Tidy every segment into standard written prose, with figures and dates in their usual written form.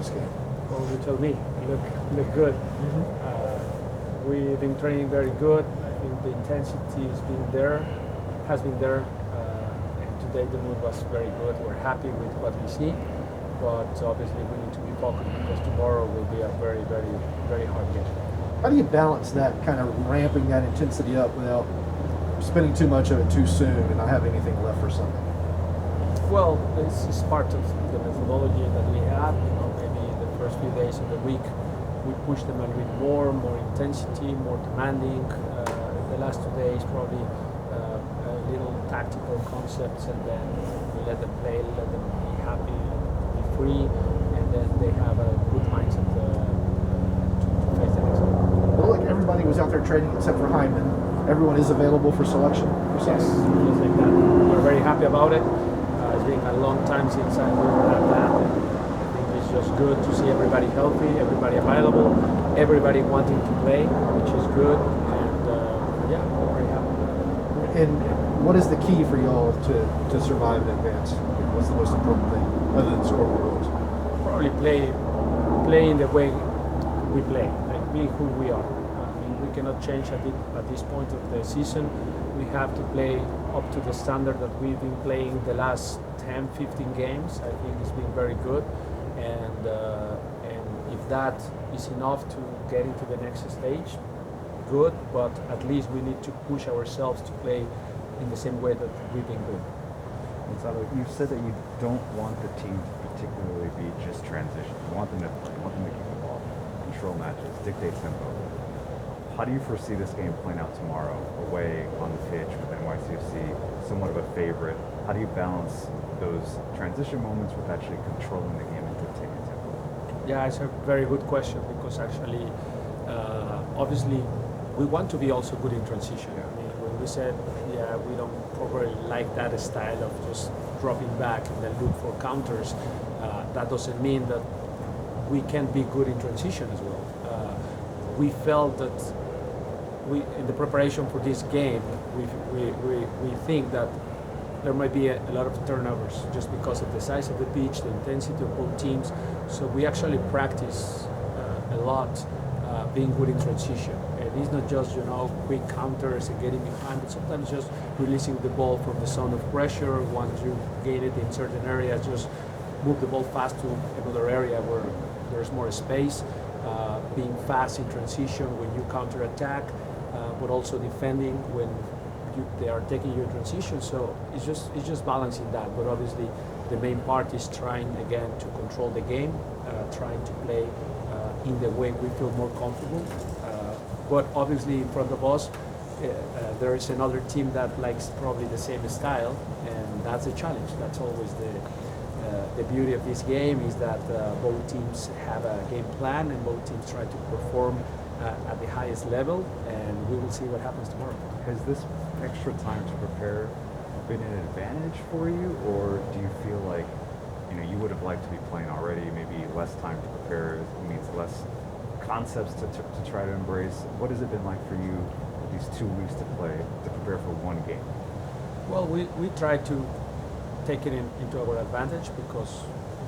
this game? Well, you tell me. Look good. We've been training very good. I think the intensity has been there. And today the mood was very good. We're happy with what we see. But obviously we need to be focused because tomorrow will be a very, very, very hard game. How do you balance that, kind of ramping that intensity up without spending too much of it too soon and not have anything left for Sunday? Well, this is part of the methodology that we have. Maybe the first few days of the week we push them a little bit more intensity, more demanding. The last 2 days probably a little tactical concepts, and then we let them play, let them be happy, let them be free, and then they have a good mindset to face the next game. Well, look, everybody was out there training except for Hyman. Everyone is available for selection? Yes, just like that. We're very happy about it. It's been a long time since I had that. I think it's just good to see everybody healthy, everybody available, everybody wanting to play, which is good. And yeah, we're very happy. And what is the key for y'all to survive and advance? What's the most important thing other than scoring goals? Probably play in the way we play, like being who we are. We cannot change at this point of the season. We have to play up to the standard that we've been playing the last 10, 15 games. I think it's been very good. And if that is enough to get into the next stage, good. But at least we need to push ourselves to play in the same way that we've been doing. Gonzalo, you said that you don't want the team to particularly be just transition. You want them to keep the ball, control matches, dictate tempo. How do you foresee this game playing out tomorrow, away on the pitch with NYC FC, somewhat of a favorite? How do you balance those transition moments with actually controlling the game and dictating tempo? Yeah, it's a very good question because actually, obviously, we want to be also good in transition. I mean, when we said, yeah, we don't probably like that style of just dropping back and then look for counters, that doesn't mean that we can't be good in transition as well. We felt that in the preparation for this game, we think that there might be a lot of turnovers just because of the size of the pitch, the intensity of both teams. So we actually practice a lot being good in transition. And it's not just quick counters and getting behind, but sometimes just releasing the ball from the zone of pressure. Once you gain it in certain areas, just move the ball fast to another area where there's more space. Being fast in transition when you counter-attack, but also defending when they are taking your transition. So it's just balancing that. But obviously, the main part is trying again to control the game, trying to play in the way we feel more comfortable. But obviously, in front of us, there is another team that likes probably the same style, and that's a challenge. That's always the beauty of this game is that both teams have a game plan and both teams try to perform at the highest level, and we will see what happens tomorrow. Has this extra time to prepare been an advantage for you, or do you feel like you would have liked to be playing already? Maybe less time to prepare means less concepts to try to embrace. What has it been like for you these 2 weeks to prepare for one game? Well, we try to take it into our advantage because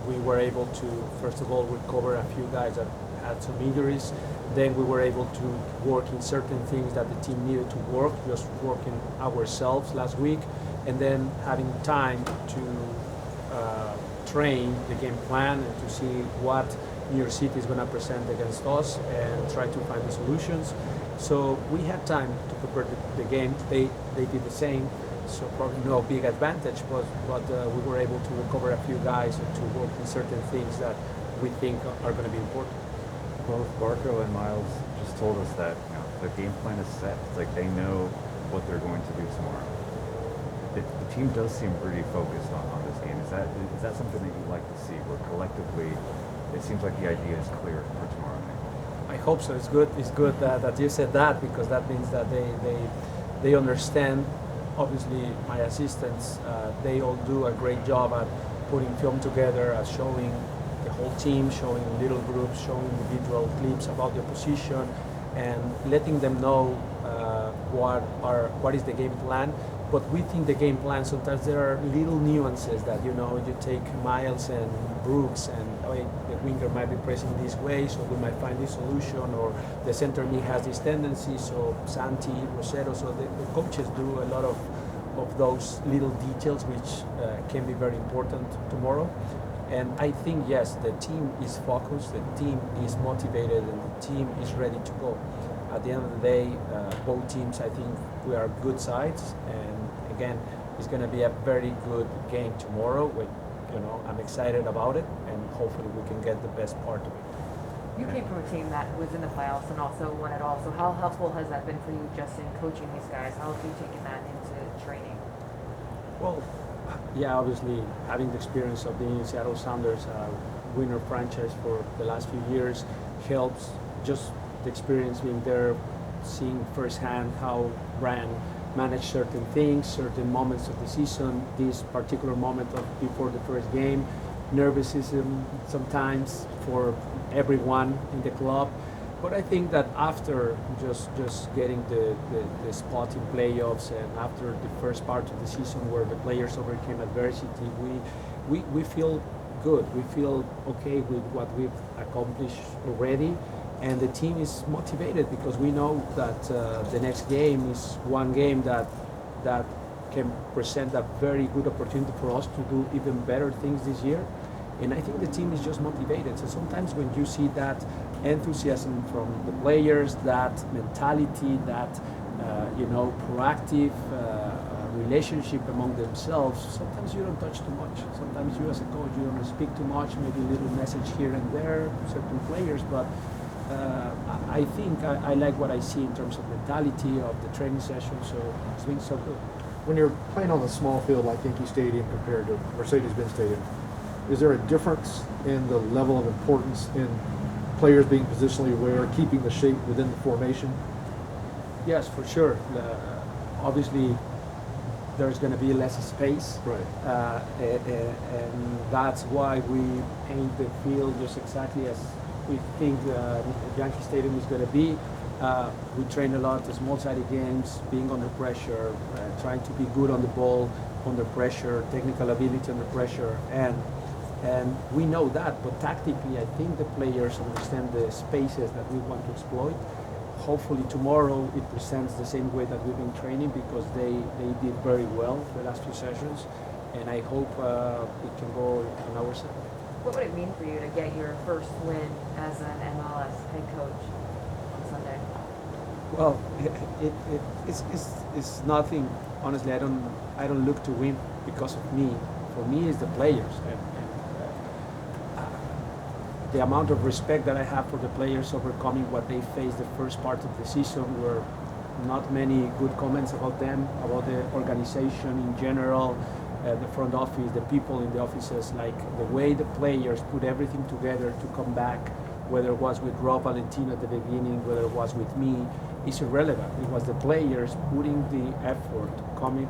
we were able to, first of all, recover a few guys that had some injuries. Then we were able to work in certain things that the team needed to work, just working ourselves last week, and then having time to train the game plan and to see what New York City is going to present against us and try to find the solutions. So we had time to prepare the game. They did the same. So probably no big advantage, but we were able to recover a few guys and to work in certain things that we think are going to be important. Both Barco and Miles just told us that the game plan is set. It's like they know what they're going to do tomorrow. The team does seem pretty focused on this game. Is that something that you'd like to see, where collectively it seems like the idea is clear for tomorrow night? I hope so. It's good that you said that, because that means that they understand. Obviously, my assistants, they all do a great job at putting film together, at showing the whole team, showing little groups, showing individual clips about their position, and letting them know what is the game plan. But within the game plan, sometimes there are little nuances that, you know, you take Miles and Brooks and the winger might be pressing this way, so we might find this solution, or the center mid has this tendency, so Santi, Rosero, so the coaches do a lot of those little details which can be very important tomorrow. And I think, yes, the team is focused, the team is motivated, and the team is ready to go. At the end of the day, both teams, I think we are good sides, and again, it's going to be a very good game tomorrow. With, you know, I'm excited about it, and hopefully we can get the best part of it. You came from a team that was in the playoffs and also won it all. So how helpful has that been for you, just in coaching these guys? How have you taken that into training? Well, yeah, obviously having the experience of being in Seattle Sounders, winner franchise for the last few years, helps. Just the experience being there, seeing firsthand how Brian managed certain things, certain moments of the season. This particular moment before the first game, nervousism sometimes for everyone in the club. But I think that after just getting the spot in playoffs, and after the first part of the season where the players overcame adversity, we feel good. We feel okay with what we've accomplished already, and the team is motivated because we know that the next game is one game that can present a very good opportunity for us to do even better things this year. And I think the team is just motivated. So sometimes when you see that enthusiasm from the players, that mentality, that proactive relationship among themselves, sometimes you don't touch too much. Sometimes you as a coach, you don't speak too much, maybe a little message here and there to certain players. But I think I like what I see in terms of mentality of the training session. So it's been so good. When you're playing on a small field like Yankee Stadium compared to Mercedes-Benz Stadium, is there a difference in the level of importance in players being positionally aware, keeping the shape within the formation? Yes, for sure. Obviously, there's going to be less space. Right. And that's why we paint the field just exactly as we think Yankee Stadium is going to be. We train a lot of small-sided games, being under pressure, trying to be good on the ball under pressure, technical ability under pressure, and we know that. But tactically, I think the players understand the spaces that we want to exploit. Hopefully tomorrow it presents the same way that we've been training, because they did very well the last few sessions, and I hope it can go on our side. What would it mean for you to get your first win as an MLS head coach on Sunday? Well, it's nothing. Honestly, I don't look to win because of me. For me, it's the players, and the amount of respect that I have for the players overcoming what they faced the first part of the season, were not many good comments about them, about the organization in general, the front office, the people in the offices, like the way the players put everything together to come back, whether it was with Rob Valentino at the beginning, whether it was with me, is irrelevant. It was the players putting the effort,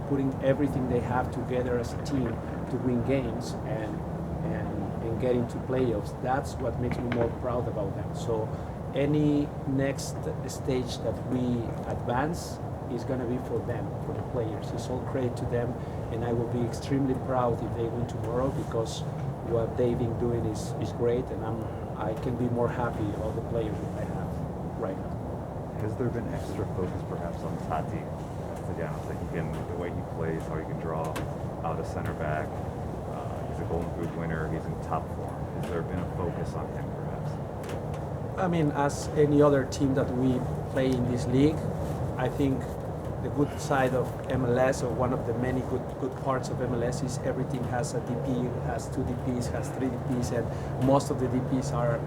putting everything they have together as a team to win games and get into playoffs. That's what makes me more proud about them. So any next stage that we advance is going to be for them, for the players. It's all credit to them, and I will be extremely proud if they win tomorrow, because what they've been doing is great, and I can be more happy about the players that I have right now. Has there been extra focus perhaps on Tati Castellanos, that the way he plays, how he can draw out a center back? He's a Golden Boot winner, he's in top form. Has there been a focus on him perhaps? I mean, as any other team that we play in this league, I think the good side of MLS, or one of the many good parts of MLS, is everything has a DP, has 2 DPs, has 3 DPs, and most of the DPs are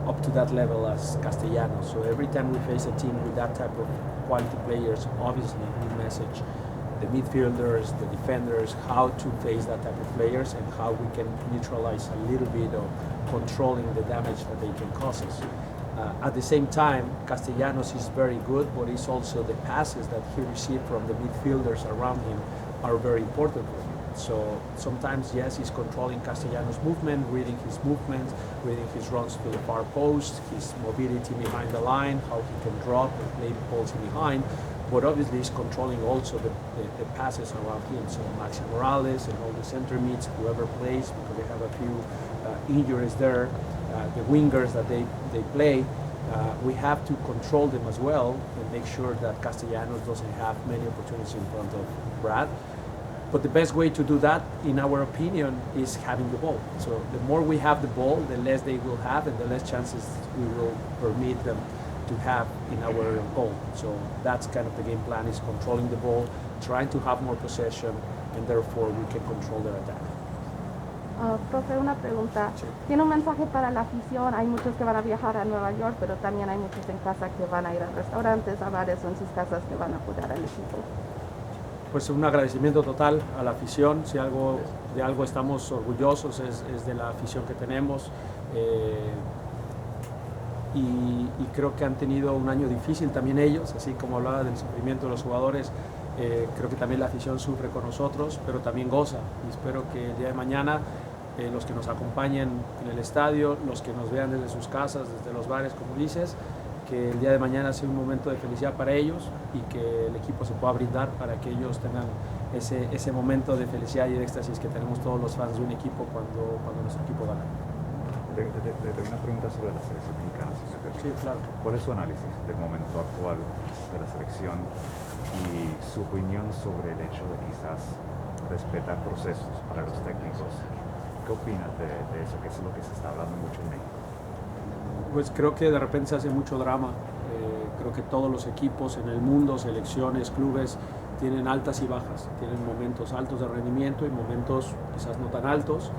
up to that level as Castellanos. So every time we face a team with that type of quality players, obviously we message the midfielders, the defenders, how to face that type of players and how we can neutralize a little bit of controlling the damage that they can cause us. At the same time, Castellanos is very good, but it's also the passes that he received from the midfielders around him are very important for him. So sometimes, yes, he's controlling Castellanos' movement, reading his movements, reading his runs to the far post, his mobility behind the line, how he can drop and play balls behind. But obviously he's controlling also the passes around him. So Maxi Morales and all the center mids, whoever plays, because they have a few injuries there, the wingers that they play, we have to control them as well and make sure that Castellanos doesn't have many opportunities in front of Brad. But the best way to do that, in our opinion, is having the ball. So the more we have the ball, the less they will have and the less chances we will permit them to have in our goal. So that's kind of the game plan, is controlling the ball, trying to have more possession, and therefore we can control their attack. Profe, una pregunta. Sí. ¿Tiene un mensaje para la afición? Hay muchos que van a viajar a Nueva York, pero también hay muchos en casa que van a ir a restaurantes, a bares o en sus casas que van a apoyar al equipo. Pues un agradecimiento total a la afición. Si de algo estamos orgullosos es de la afición que tenemos. Y creo que han tenido un año difícil también ellos, así como hablaba del sufrimiento de los jugadores. Creo que también la afición sufre con nosotros, pero también goza. Y espero que el día de mañana los que nos acompañen en el estadio, los que nos vean desde sus casas, desde los bares, como dices, que el día de mañana sea un momento de felicidad para ellos y que el equipo se pueda brindar para que ellos tengan ese momento de felicidad y de éxtasis que tenemos todos los fans de un equipo cuando nuestro equipo gana. Tengo una pregunta sobre la selección mexicana, si me permite. Sí, claro. ¿Cuál es su análisis del momento actual de la selección y su opinión sobre el hecho de quizás respetar procesos para los técnicos? ¿Qué opinas de eso? Que es lo que se está hablando mucho en México. Pues creo que de repente se hace mucho drama. Creo que todos los equipos en el mundo, selecciones, clubes, tienen altas y bajas. Tienen momentos altos de rendimiento y momentos quizás no tan altos.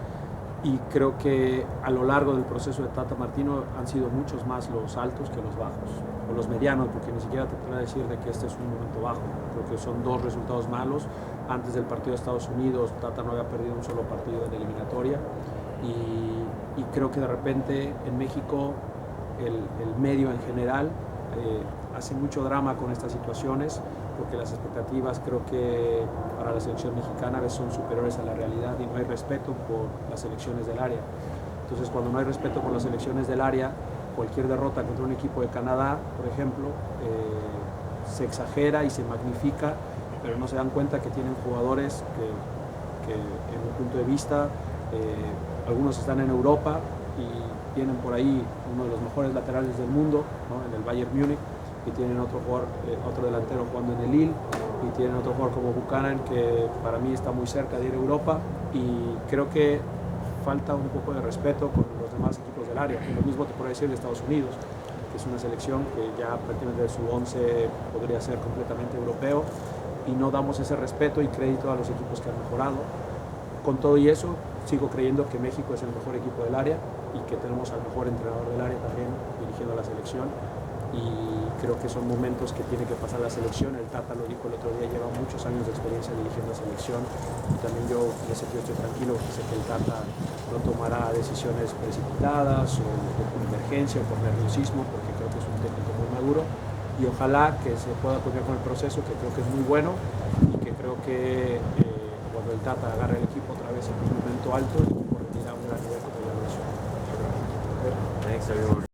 Y creo que a lo largo del proceso de Tata Martino han sido muchos más los altos que los bajos, o los medianos, porque ni siquiera te puedo decir de que este es un momento bajo. Creo que son dos resultados malos. Antes del partido de Estados Unidos, Tata no había perdido un solo partido en eliminatoria. Y creo que de repente en México el medio en general hace mucho drama con estas situaciones, porque las expectativas creo que para la selección mexicana a veces son superiores a la realidad y no hay respeto por las selecciones del área. Entonces, cuando no hay respeto por las selecciones del área, cualquier derrota contra un equipo de Canadá, por ejemplo, se exagera y se magnifica, pero no se dan cuenta que tienen jugadores que en mi punto de vista, algunos están en Europa y tienen por ahí uno de los mejores laterales del mundo, ¿no? En el Bayern Múnich, y tienen otro jugador, otro delantero jugando en el Lille, y tienen otro jugador como Buchanan, que para mí está muy cerca de ir a Europa, y creo que falta un poco de respeto con los demás equipos del área. Y lo mismo te puedo decir de Estados Unidos, que es una selección que ya prácticamente su 11 podría ser completamente europeo, y no damos ese respeto y crédito a los equipos que han mejorado. Con todo y eso, sigo creyendo que México es el mejor equipo del área y que tenemos al mejor entrenador del área también dirigiendo a la selección. Y creo que son momentos que tiene que pasar la selección. El Tata lo dijo el otro día, lleva muchos años de experiencia dirigiendo a selección, y también yo en ese sentido estoy tranquilo porque sé que el Tata no tomará decisiones precipitadas o por emergencia o por nerviosismo, porque creo que es un técnico muy maduro, y ojalá que se pueda continuar con el proceso, que creo que es muy bueno, y que creo que cuando el Tata agarre el equipo otra vez en un momento alto, el equipo rendirá un gran nivel como ya lo hizo. Thanks, everyone.